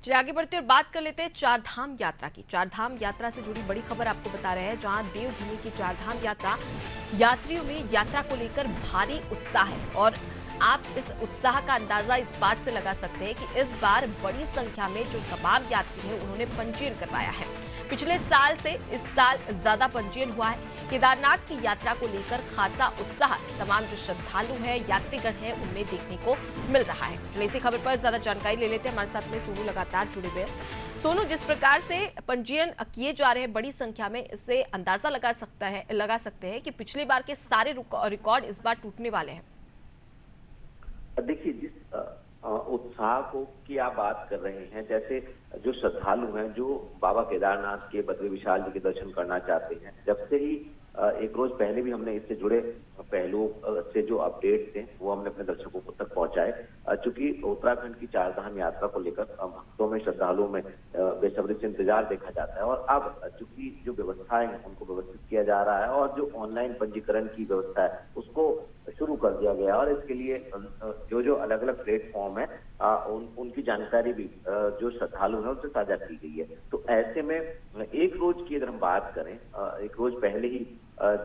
चलिए आगे बढ़ते और बात कर लेते हैं चार धाम यात्रा की। चार धाम यात्रा से जुड़ी बड़ी खबर आपको बता रहे हैं, जहां देवभूमि की चार धाम यात्रा यात्रियों में यात्रा को लेकर भारी उत्साह है। और आप इस उत्साह का अंदाजा इस बात से लगा सकते हैं कि इस बार बड़ी संख्या में जो तमाम यात्री हैं उन्होंने पंजीयन करवाया है। पिछले साल से इस साल ज्यादा पंजीयन हुआ है। केदारनाथ की यात्रा को लेकर खासा उत्साह तमाम जो श्रद्धालु हैं, यात्रीगण हैं, उनमें देखने को मिल रहा है। चलिए इसी खबर पर ज्यादा जानकारी ले लेते हैं। हमारे साथ में सोनू लगातार जुड़े हुए हैं। सोनू, जिस प्रकार से पंजीयन किए जा रहे हैं बड़ी संख्या में, इससे अंदाजा लगा सकते हैं कि पिछली बार के सारे रिकॉर्ड इस बार टूटने वाले हैं। देखिए, जिस उत्साह को की आप बात कर रहे हैं, जैसे जो श्रद्धालु हैं जो बाबा केदारनाथ के बद्री विशाल जी के दर्शन करना चाहते हैं, जब से ही एक रोज पहले भी हमने इससे जुड़े पहलुओं से जो अपडेट थे वो हमने अपने दर्शकों को तक पहुंचाए। चूंकि उत्तराखंड की चार धाम यात्रा को लेकर भक्तों में, श्रद्धालुओं में बेसब्री से इंतजार देखा जाता है। और अब चूंकि जो व्यवस्थाएं हैं उनको व्यवस्थित किया जा रहा है और जो ऑनलाइन पंजीकरण की व्यवस्था है उसको शुरू कर दिया गया है। और इसके लिए जो अलग अलग प्लेटफॉर्म है उनकी जानकारी भी जो श्रद्धालु हैं उनसे साझा की गई है। तो ऐसे में एक रोज की अगर हम बात करें, एक रोज पहले ही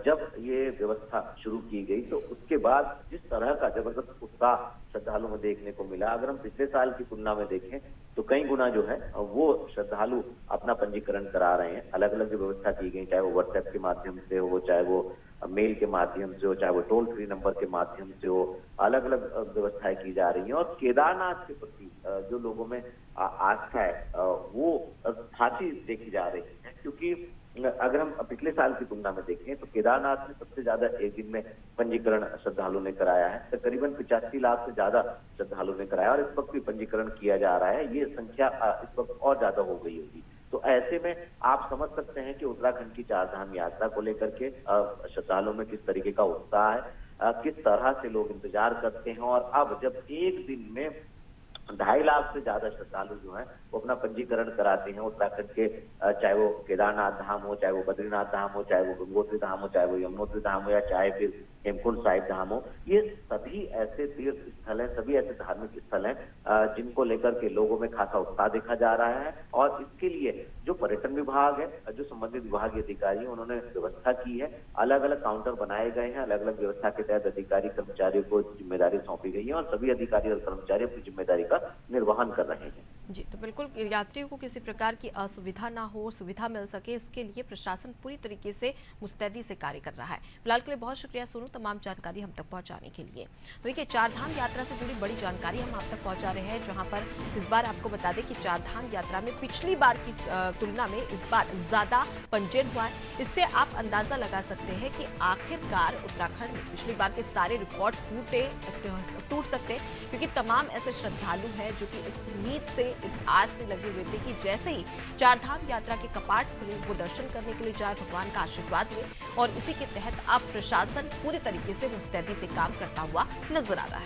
जब ये व्यवस्था शुरू की गई तो उसके बाद जिस तरह का जबरदस्त उत्साह श्रद्धालु में देखने को मिला, अगर हम पिछले साल की तुलना में देखें तो कई गुना जो है वो श्रद्धालु अपना पंजीकरण करा रहे हैं। अलग अलग जो व्यवस्था की गई, चाहे वो व्हाट्सएप के माध्यम से हो, चाहे वो मेल के माध्यम से हो, चाहे वो टोल फ्री नंबर के माध्यम से हो, अलग अलग व्यवस्थाएं की जा रही हैं। और केदारनाथ के प्रति जो लोगों में आस्था है वो खासी देखी जा रही है। क्योंकि अगर हम पिछले साल की तुलना में देखें तो केदारनाथ में सबसे ज्यादा एक दिन में पंजीकरण श्रद्धालु ने कराया है। तकरीबन 85 लाख से ज्यादा श्रद्धालु ने कराया और इस वक्त भी पंजीकरण किया जा रहा है। ये संख्या इस वक्त और ज्यादा हो गई होगी। तो ऐसे में आप समझ सकते हैं कि उत्तराखंड की चार धाम यात्रा को लेकर के श्रद्धालुओं में किस तरीके का उत्साह है, किस तरह से लोग इंतजार करते हैं। और अब जब एक दिन में 2.5 लाख से ज्यादा श्रद्धालु जो हैं वो अपना पंजीकरण कराते हैं उत्तराखंड के, चाहे वो केदारनाथ धाम हो, चाहे वो बद्रीनाथ धाम हो, चाहे वो गंगोत्री धाम हो, चाहे वो यमुनोत्री धाम हो, या चाहे फिर हेमकुंड साहिब धाम हो। ये सभी ऐसे तीर्थ स्थल हैं, सभी ऐसे धार्मिक स्थल हैं जिनको लेकर के लोगों में खासा उत्साह देखा जा रहा है। और इसके लिए जो पर्यटन विभाग है, जो संबंधित विभागीय अधिकारी हैं, उन्होंने व्यवस्था की है। अलग अलग काउंटर बनाए गए हैं, अलग अलग व्यवस्था के तहत अधिकारी कर्मचारियों को जिम्मेदारी सौंपी गई है और सभी अधिकारी और कर्मचारी अपनी जिम्मेदारी का निर्वहन कर रहे हैं। जी, तो बिल्कुल यात्रियों को किसी प्रकार की असुविधा ना हो, सुविधा मिल सके, इसके लिए प्रशासन पूरी तरीके से मुस्तैदी से कार्य कर रहा है। फिलहाल के लिए बहुत शुक्रिया सोनू, तमाम जानकारी हम तक पहुंचाने के लिए। तो देखिए, चार धाम यात्रा से जुड़ी बड़ी जानकारी हम आप तक पहुंचा रहे हैं, जहां पर इस बार आपको बता दें कि चार धाम यात्रा में पिछली बार की तुलना में इस बार ज्यादा पंजीयन हुआ है। इससे आप अंदाजा लगा सकते हैं कि आखिरकार उत्तराखंड में पिछली बार के सारे रिकॉर्ड टूट सकते हैं, क्योंकि तमाम ऐसे श्रद्धालु हैं जो कि इस उम्मीद से, इस आस से लगे हुए थे कि जैसे ही चार धाम यात्रा के कपाट खुले वो दर्शन करने के लिए जाए, भगवान का आशीर्वाद ले। और इसी के तहत अब प्रशासन पूरी तरीके से मुस्तैदी से काम करता हुआ नजर आ रहा है।